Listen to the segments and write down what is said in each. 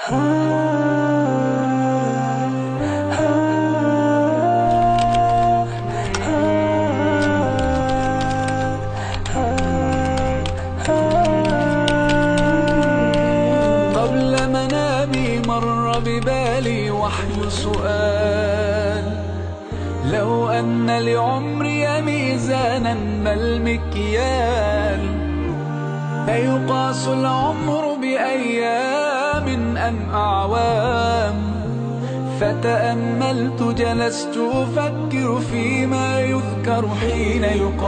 قبل منامي مر ببالي وحي سؤال: لو أن لعمري ميزانا ما المكيال؟ أيقاس العمر بأيام أم أعوام؟ فتأملت جلست أفكر فيما يذكر حين يقال: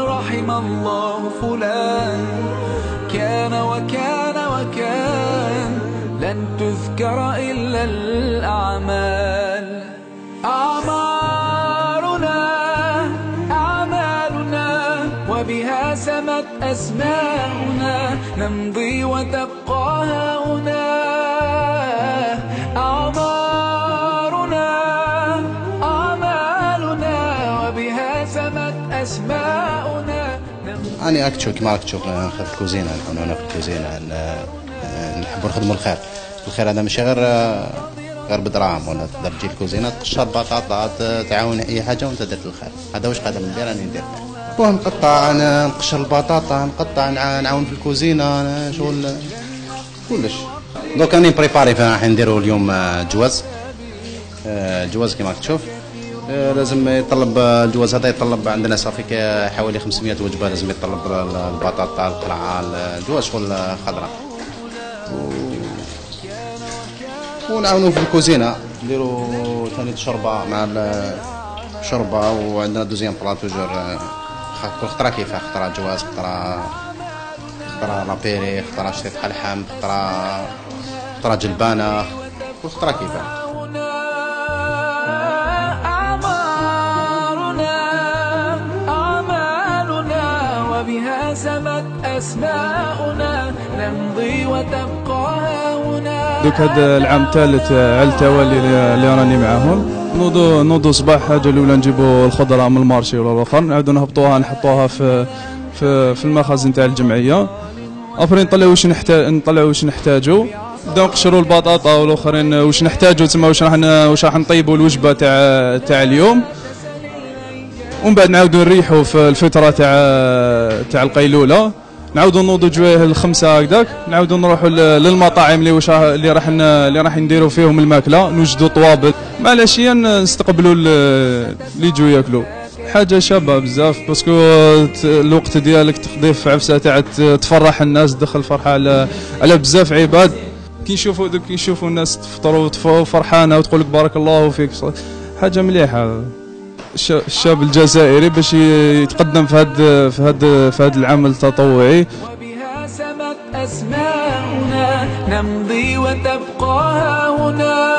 رحم الله فلان كان وكان وكان، لن تذكر إلا الأعمال. أعمالنا وبها سمت أسماؤنا، نمضي وتبقى هنا. أعمالنا وبها سمت أسماؤنا. أنا أكتشو كما أكتشو نخدم في الكوزينة، نحن في الكوزينة نحب نخدموا الخير. الخير هذا ماشي غير بدراهم، ولا تقدر تجي الكوزينة تقشر بطاطا تعاون أي حاجة وأنت درت الخير. هذا واش قادر ندير، راني ندير نقطع، نقشر البطاطا، نقطع، نعاون في الكوزينة، شغل كلش. دوك راني بريباري راح نديرو اليوم جواز. الجواز كما تشوف لازم يطلب الجواز هذا، يطلب عندنا صافي حوالي 500 وجبة، لازم يطلب البطاطا، القرعة، الجواز شغل خضراء. ونعاونو في الكوزينة، نديرو ثاني الشوربة مع الشوربة، وعندنا دوزيام بلا توجور كل خطرة كيفاه، خطرة جواز، خطرة لابيري، خطرة شريط حلحم، خطرة جلبانة، كل خطرة كيفاه. أعمالنا وبها سمت أسماؤنا، نمضي وتبقى هنا. دوك هذا العام الثالث على التوالي اللي راني معاهم. نوضوا صباح حاجه الاولى نجيبوا الخضره من المارشي ولا الاخر، نعاودوا نهبطوها نحطوها في المخازن تاع الجمعيه. ابري نطلعوا واش نحتاجوا، نبداو نقشروا البطاطا والاخرين واش نحتاجوا، تما واش راح نطيبوا الوجبه تاع اليوم. ومن بعد نعاودوا نريحوا في الفتره تاع القيلوله، نعاودوا نوضوا جويه الخمسة هكذاك، نعاودوا نروحوا للمطاعم اللي راح نديروا فيهم الماكله، نوجدوا طوابل. مع العشيه نستقبلوا اللي يجوا ياكلوا. حاجه شابه بزاف، باسكو الوقت ديالك تقضيه في عفسه تاع تفرح الناس، تدخل فرحه على بزاف عباد. كي يشوفوا الناس تفطروا فرحانه وتقول لك بارك الله فيك، حاجه مليحه. الشاب الجزائري باش يتقدم في هذا العمل التطوعي. وبها سمت أسماؤنا، نمضي وتبقى هنا.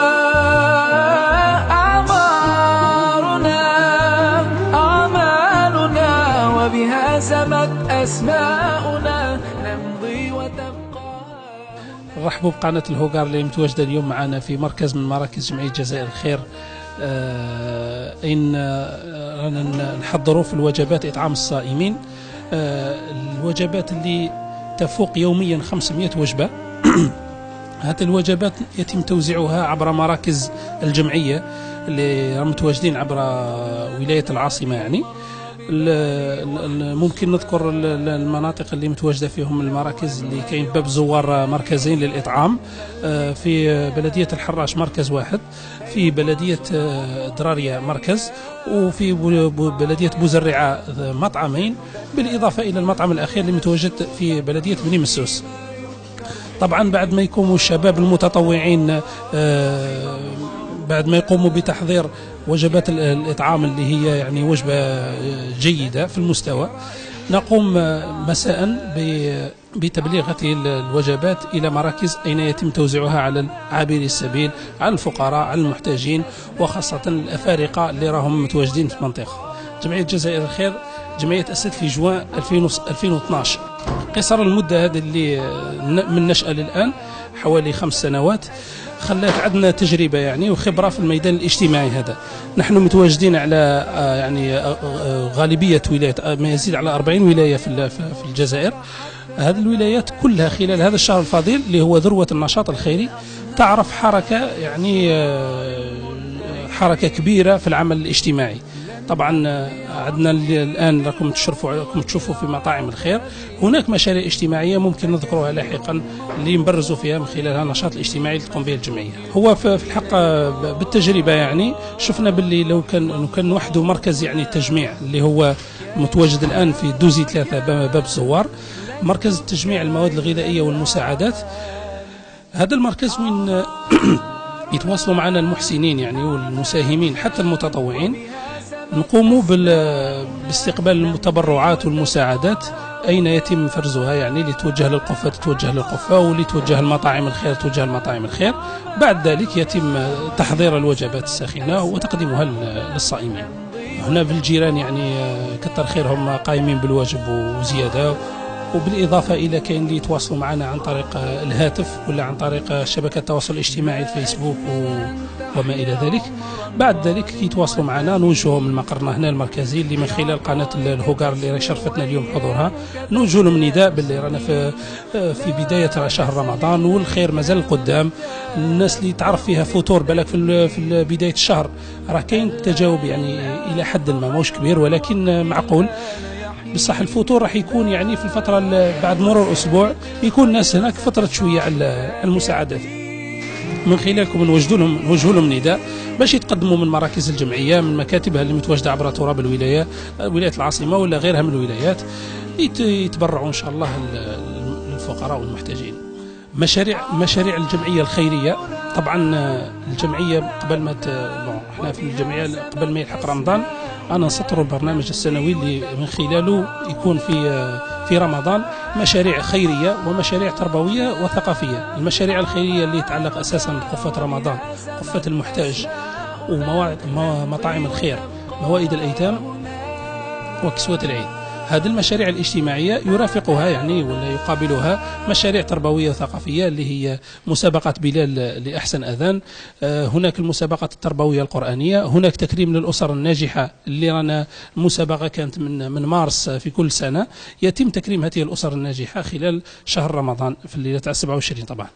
أعمالنا وبها سمت أسماؤنا، نمضي وتبقى. رحبوا بقناة الهوغار اللي متواجدة اليوم معنا في مركز من مراكز جمعية جزائر الخير. إن رانا نحضروا في الوجبات إطعام الصائمين، الوجبات اللي تفوق يوميا 500 وجبة. هذه الوجبات يتم توزيعها عبر مراكز الجمعية اللي متواجدين عبر ولاية العاصمة. يعني ممكن نذكر المناطق اللي متواجدة فيهم المراكز اللي كاين باب زوار مركزين للإطعام، في بلدية الحراش مركز واحد، في بلدية درارية مركز، وفي بلدية بوزرعة مطعمين، بالإضافة إلى المطعم الأخير اللي متواجد في بلدية بني مسوس. طبعا بعد ما يقوموا الشباب المتطوعين بعد ما يقوموا بتحضير وجبات الإطعام اللي هي يعني وجبة جيدة في المستوى، نقوم مساء بتبليغ هذه الوجبات إلى مراكز أين يتم توزيعها على عابري السبيل، على الفقراء، على المحتاجين، وخاصة الأفارقة اللي راهم متواجدين في المنطقة. جمعية جزائر الخير جمعية تأسست في جوان 2012. قصر المدة هذه اللي من نشأة للآن حوالي 5 سنوات خلات عندنا تجربة يعني وخبرة في الميدان الاجتماعي هذا. نحن متواجدين على يعني غالبية ولايات ما يزيد على 40 ولاية في الجزائر، هذه الولايات كلها خلال هذا الشهر الفضيل اللي هو ذروة النشاط الخيري تعرف حركة، يعني حركة كبيرة في العمل الاجتماعي. طبعا عندنا الآن راكم تشوفوا في مطاعم الخير هناك مشاريع اجتماعية ممكن نذكرها لاحقا اللي نبرزوا فيها من خلالها النشاط الاجتماعي اللي تقوم به الجمعية. هو في الحق بالتجربة يعني شفنا باللي لو كان نوحدوا مركز يعني تجميع اللي هو متواجد الآن في دوزي 3 باب الزوار، مركز تجميع المواد الغذائية والمساعدات. هذا المركز وين يتواصلوا معنا المحسنين يعني والمساهمين حتى المتطوعين، نقوموا باستقبال التبرعات والمساعدات أين يتم فرزها، يعني اللي توجه للقفة تتوجه للقفة، واللي توجه لمطاعم الخير توجه لمطاعم الخير. بعد ذلك يتم تحضير الوجبات الساخنة وتقديمها للصائمين. هنا في الجيران يعني كتر خيرهم قائمين بالواجب وزيادة، وبالإضافة إلى كاين اللي يتواصلوا معنا عن طريق الهاتف ولا عن طريق شبكة التواصل الاجتماعي الفيسبوك وما إلى ذلك. بعد ذلك كي يتواصلوا معنا نوجههم لمقرنا هنا المركزي اللي من خلال قناة الهوغار اللي شرفتنا اليوم حضورها، نوجه لهم نداء باللي رانا في بداية شهر رمضان والخير مازال القدام. الناس اللي تعرف فيها فطور بالك في بداية الشهر راه كاين تجاوب يعني إلى حد ما ماهوش كبير ولكن معقول. بصح الفطور راح يكون يعني في الفترة بعد مرور أسبوع يكون الناس هناك فترة شوية على المساعدات. من خلالكم نوجه لهم نداء باش يتقدموا من مراكز الجمعية من مكاتبها اللي متواجدة عبر تراب الولاية العاصمة ولا غيرها من الولايات، يتبرعوا إن شاء الله للفقراء والمحتاجين. مشاريع الجمعية الخيرية. طبعا الجمعية قبل ما احنا في الجمعية قبل ما يلحق رمضان أنا نسطر البرنامج السنوي اللي من خلاله يكون في رمضان مشاريع خيرية ومشاريع تربوية وثقافية. المشاريع الخيرية اللي يتعلق أساسا بقفة رمضان، قفة المحتاج، ومطاعم الخير، موائد الأيتام، وكسوة العيد. هذه المشاريع الاجتماعية يرافقها يعني ولا يقابلها مشاريع تربوية وثقافية اللي هي مسابقة بلال لأحسن أذان، هناك المسابقات التربوية القرآنية، هناك تكريم للأسر الناجحة اللي رانا المسابقة كانت من مارس في كل سنة، يتم تكريم هذه الأسر الناجحة خلال شهر رمضان في الليلة 27 طبعا.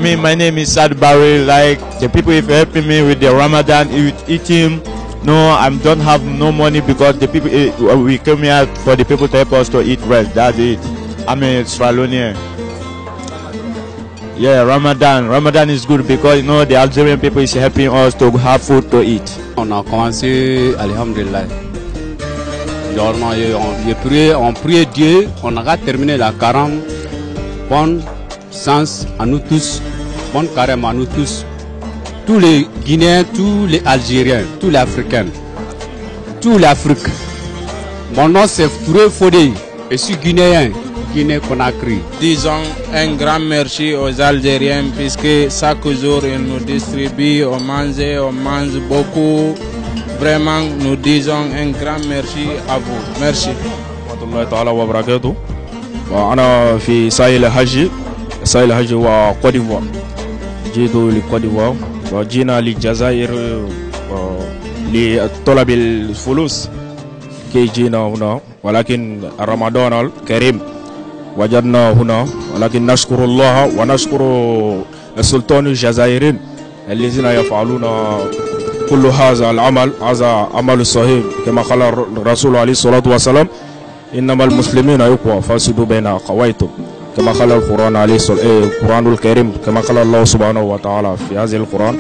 me, my name is Sad Barry. Like the people if helping me with the Ramadan eating. No, I don't have no money because the people we came here for the people to help us to eat rest. That's it. I'm a Australian. Yeah, Ramadan is good because you know the Algerian people is helping us to have food to eat. On a commencé, alhamdulillah. On prie Dieu, on a terminé la carême. Bonne sens à nous tous, bonne carême à nous tous. Tous les Guinéens, tous les Algériens, tous les Africains, toute l'Afrique. Mon nom c'est Touré Fodé, je suis Guinéen, Guinée-Conakry. Disons un grand merci aux Algériens puisque chaque jour ils nous distribuent, on mange beaucoup. Vraiment, nous disons un grand merci à vous. Merci. Warahmatullahi ta'ala wa barakatuh. أنا في ساحل الحج وكوت ديفوار. جيت لكوت ديفوار وجينا للجزائر لطلب الفلوس كي جينا هنا ولكن رمضان الكريم وجدنا هنا ولكن نشكر الله ونشكر السلطان الجزائريين الذين يفعلون كل هذا العمل هذا عمل صحيح كما قال الرسول عليه الصلاة والسلام إنما المسلمين يقوى فاسدوا بين أخويكم كما قال القرآن الكريم كما قال الله سبحانه وتعالى في هذه القرآن.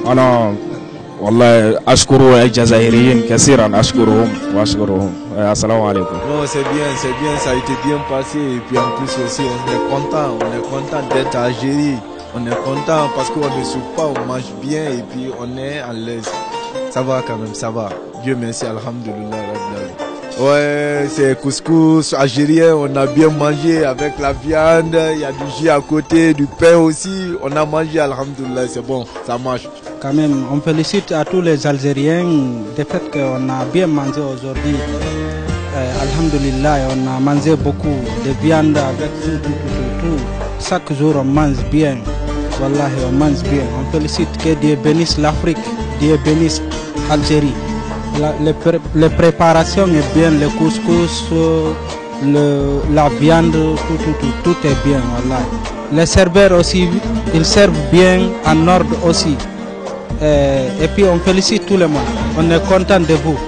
أنا والله أشكر الجزائريين كثيرا أشكرهم. السلام عليكم. Non, c'est bien, ça a été bien passé et puis en plus aussi on est content d'être à Algérie. On est content parce qu'on ne soupe pas, on mange bien et puis on est à l'aise. Ça va quand même, ça va. Dieu merci, alhamdulillah. Ouais, c'est couscous algérien, on a bien mangé avec la viande, il y a du jus à côté, du pain aussi. On a mangé, alhamdulillah, c'est bon, ça marche. Quand même, on félicite à tous les Algériens du fait qu'on a bien mangé aujourd'hui. Alhamdulillah, on a mangé beaucoup de viande avec tout. Chaque jour on mange bien. Wallahi, on mange bien. On félicite que Dieu bénisse l'Afrique, Dieu bénisse l'Algérie. Les préparations est bien, le couscous, la viande, tout est bien. Wallahi. Les serveurs aussi, ils servent bien en ordre aussi. Et puis on félicite tout le monde. On est content de vous.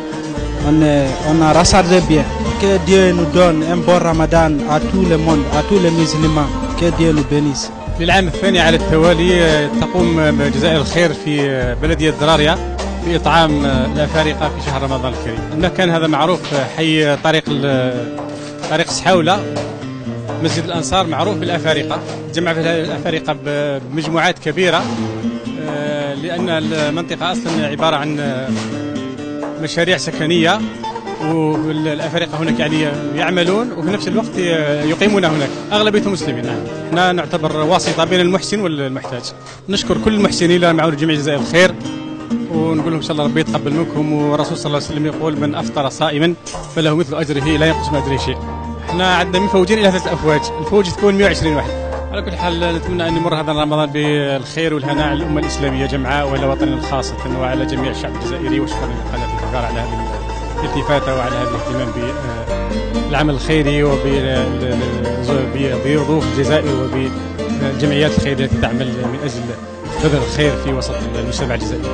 On a rassasié bien. Que Dieu nous donne un bon Ramadan à tout le monde, à tous les musulmans. Que Dieu nous bénisse. للعام الثاني على التوالي تقوم جزائر الخير في بلدية دراريا بإطعام الأفارقة في شهر رمضان الكريم. المكان هذا معروف حي طريق سحاولة. مسجد الأنصار معروف بالأفارقة، جمع فيها الأفارقة بمجموعات كبيرة لأن المنطقة أصلا عبارة عن مشاريع سكنية والأفارقة هناك يعني يعملون وفي نفس الوقت يقيمون هناك، أغلبيتهم مسلمين. احنا نعتبر واسطة بين المحسن والمحتاج. نشكر كل المحسنين اللي معون جميع جزائر الخير ونقول لهم إن شاء الله ربي يتقبل منكم. والرسول صلى الله عليه وسلم يقول من أفطر صائما فله مثل أجره لا ينقص من أجره شيء. احنا عندنا مفوجين إلى 3 أفواج، الفوج تكون 120 واحد. على كل حال نتمنى أن يمر هذا رمضان بالخير والهناء على الأمة الإسلامية جمعاء وعلى وطننا خاصة وعلى جميع الشعب الجزائري. وشكرا لقناة الفقار على هذه الالتفاتة وعلى هذا الاهتمام بالعمل الخيري وبضيوف الجزائر وبالجمعيات الخيرية التي تعمل من أجل بذل الخير في وسط المجتمع الجزائري.